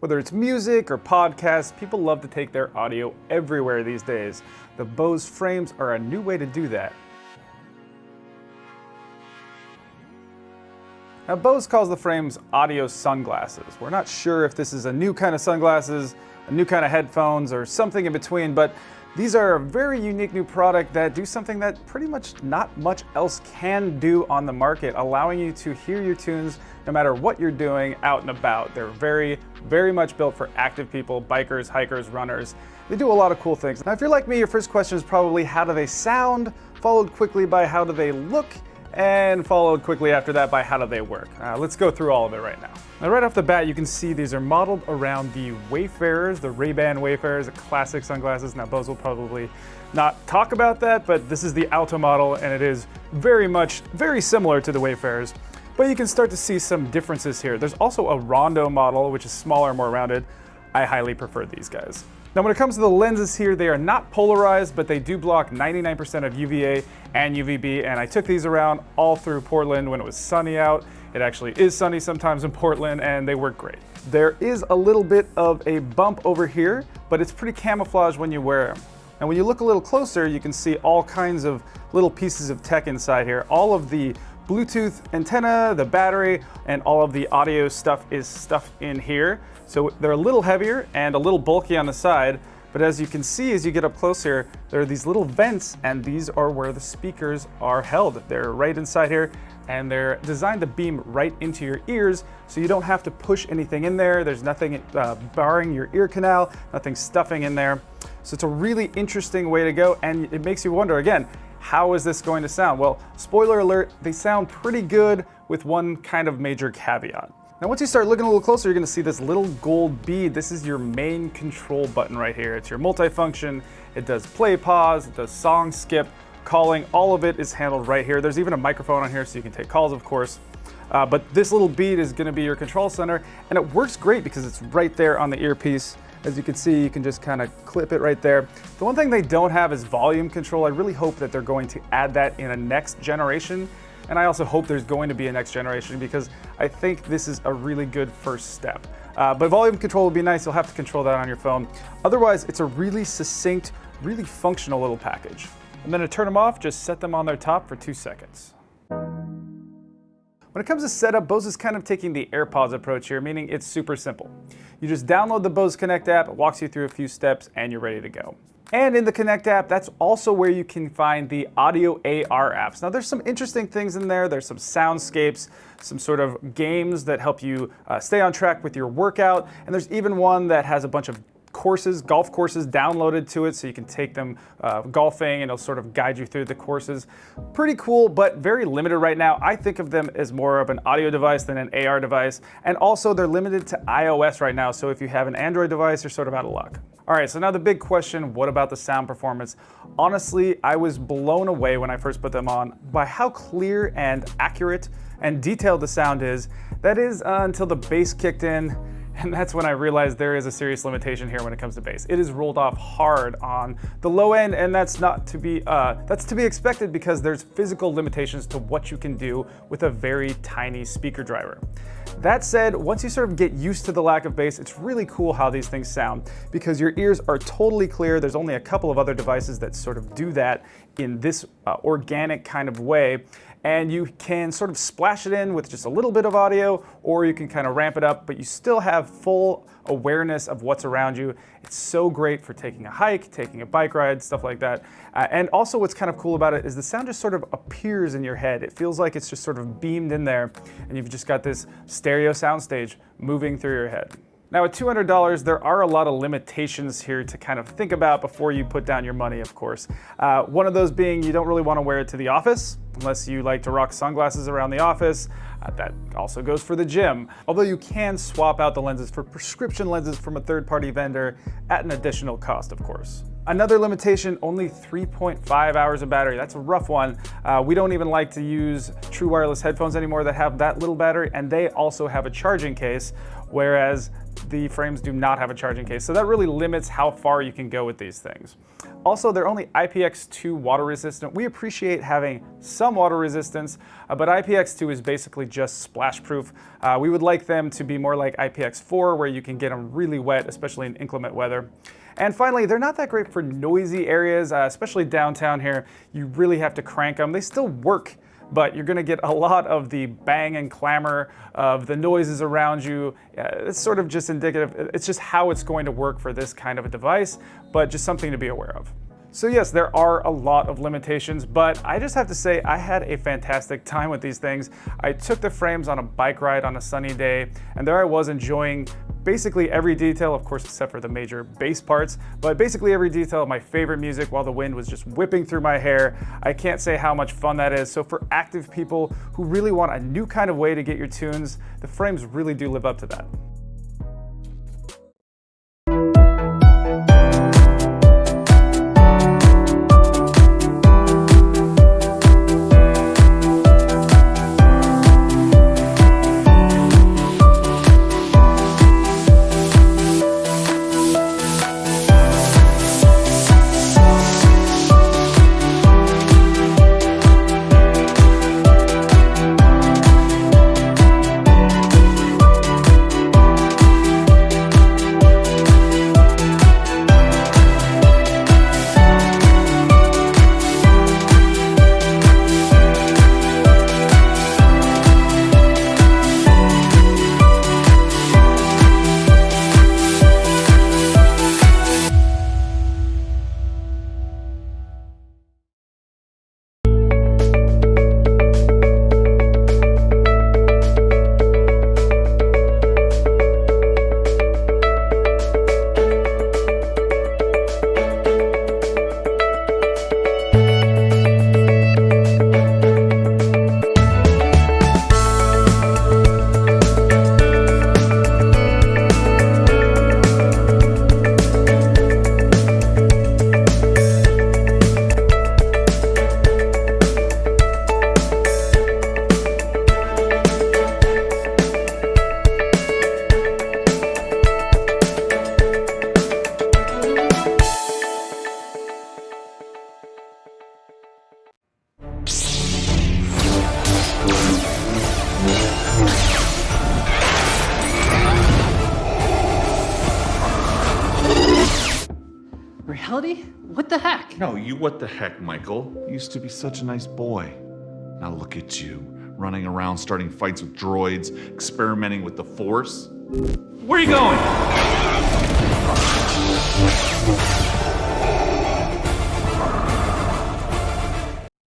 Whether it's music or podcasts, people love to take their audio everywhere these days. The Bose frames are a new way to do that. Now, Bose calls the frames audio sunglasses. We're not sure if this is a new kind of sunglasses, a new kind of headphones, or something in between, but these are a very unique new product that do something that pretty much not much else can do on the market, allowing you to hear your tunes no matter what you're doing out and about. They're very, very much built for active people, bikers, hikers, runners. They do a lot of cool things. Now, if you're like me, your first question is probably how do they sound, followed quickly by how do they look, and followed quickly after that by how do they work. Let's go through all of it right now. Now, right off the bat, you can see these are modeled around the Wayfarers, the Ray-Ban Wayfarers, a classic sunglasses. Now, Bose will probably not talk about that, but this is the Alto model, and it is very similar to the Wayfarers. But you can start to see some differences here. There's also a Rondo model, which is smaller, more rounded. I highly prefer these guys. Now, when it comes to the lenses here, they are not polarized, but they do block 99% of UVA and UVB, and I took these around all through Portland when it was sunny out. It actually is sunny sometimes in Portland, and they work great. There is a little bit of a bump over here, but it's pretty camouflage when you wear them. And when you look a little closer, you can see all kinds of little pieces of tech inside here. All of the Bluetooth antenna, the battery, and all of the audio stuff is stuffed in here. So they're a little heavier and a little bulky on the side, but as you can see as you get up close here, there are these little vents, and these are where the speakers are held. They're right inside here, and they're designed to beam right into your ears, so you don't have to push anything in there. There's nothing barring your ear canal, nothing stuffing in there. So it's a really interesting way to go, and it makes you wonder, again, how is this going to sound? Well, spoiler alert, they sound pretty good with one kind of major caveat. Now, once you start looking a little closer, you're gonna see this little gold bead. This is your main control button right here. It's your multifunction. It does play, pause, it does song skip, calling, all of it is handled right here. There's even a microphone on here so you can take calls, of course. But this little bead is gonna be your control center, and it works great because it's right there on the earpiece. As you can see, you can just kind of clip it right there. The one thing they don't have is volume control. I really hope that they're going to add that in a next generation. And I also hope there's going to be a next generation because I think this is a really good first step. But volume control would be nice. You'll have to control that on your phone. Otherwise, it's a really succinct, really functional little package. And then to turn them off, just set them on their top for 2 seconds. When it comes to setup, Bose is kind of taking the AirPods approach here, meaning it's super simple. You just download the Bose Connect app, it walks you through a few steps, and you're ready to go. And in the Connect app, that's also where you can find the audio AR apps. Now, there's some interesting things in there. There's some soundscapes, some sort of games that help you stay on track with your workout, and there's even one that has a bunch of courses, golf courses downloaded to it so you can take them golfing, and it'll sort of guide you through the courses. Pretty cool, but very limited right now. I think of them as more of an audio device than an AR device, and also they're limited to iOS right now, so if you have an Android device, you're sort of out of luck. All right, so now the big question, what about the sound performance? Honestly, I was blown away when I first put them on by how clear and accurate and detailed the sound is. That is until the bass kicked in, and that's when I realized there is a serious limitation here when it comes to bass. It is rolled off hard on the low end, and that's to be expected because there's physical limitations to what you can do with a very tiny speaker driver. That said, once you sort of get used to the lack of bass, it's really cool how these things sound because your ears are totally clear. There's only a couple of other devices that sort of do that in this organic kind of way. And you can sort of splash it in with just a little bit of audio, or you can kind of ramp it up, but you still have full awareness of what's around you. It's so great for taking a hike, taking a bike ride, stuff like that. And also what's kind of cool about it is the sound just sort of appears in your head. It feels like it's just sort of beamed in there, and you've just got this stereo soundstage moving through your head. Now, at $200, there are a lot of limitations here to kind of think about before you put down your money, of course. One of those being you don't really want to wear it to the office, unless you like to rock sunglasses around the office. That also goes for the gym. Although you can swap out the lenses for prescription lenses from a third-party vendor at an additional cost, of course. Another limitation, only 3.5 hours of battery. That's a rough one. We don't even like to use true wireless headphones anymore that have that little battery, and they also have a charging case, whereas the frames do not have a charging case, so that really limits how far you can go with these things. Also, they're only IPX2 water resistant. We appreciate having some water resistance, but IPX2 is basically just splash proof. We would like them to be more like IPX4, where you can get them really wet, especially in inclement weather. And finally, they're not that great for noisy areas, especially downtown here. You really have to crank them. They still work, but you're gonna get a lot of the bang and clamor of the noises around you. It's sort of just indicative. It's just how it's going to work for this kind of a device, but just something to be aware of. So yes, there are a lot of limitations, but I just have to say I had a fantastic time with these things. I took the frames on a bike ride on a sunny day, and there I was enjoying basically every detail, of course, except for the major bass parts, but basically every detail of my favorite music while the wind was just whipping through my hair. I can't say how much fun that is. So for active people who really want a new kind of way to get your tunes, the frames really do live up to that. Reality? What the heck? No, you what the heck, Michael. You used to be such a nice boy. Now look at you, running around starting fights with droids, experimenting with the Force. Where are you going?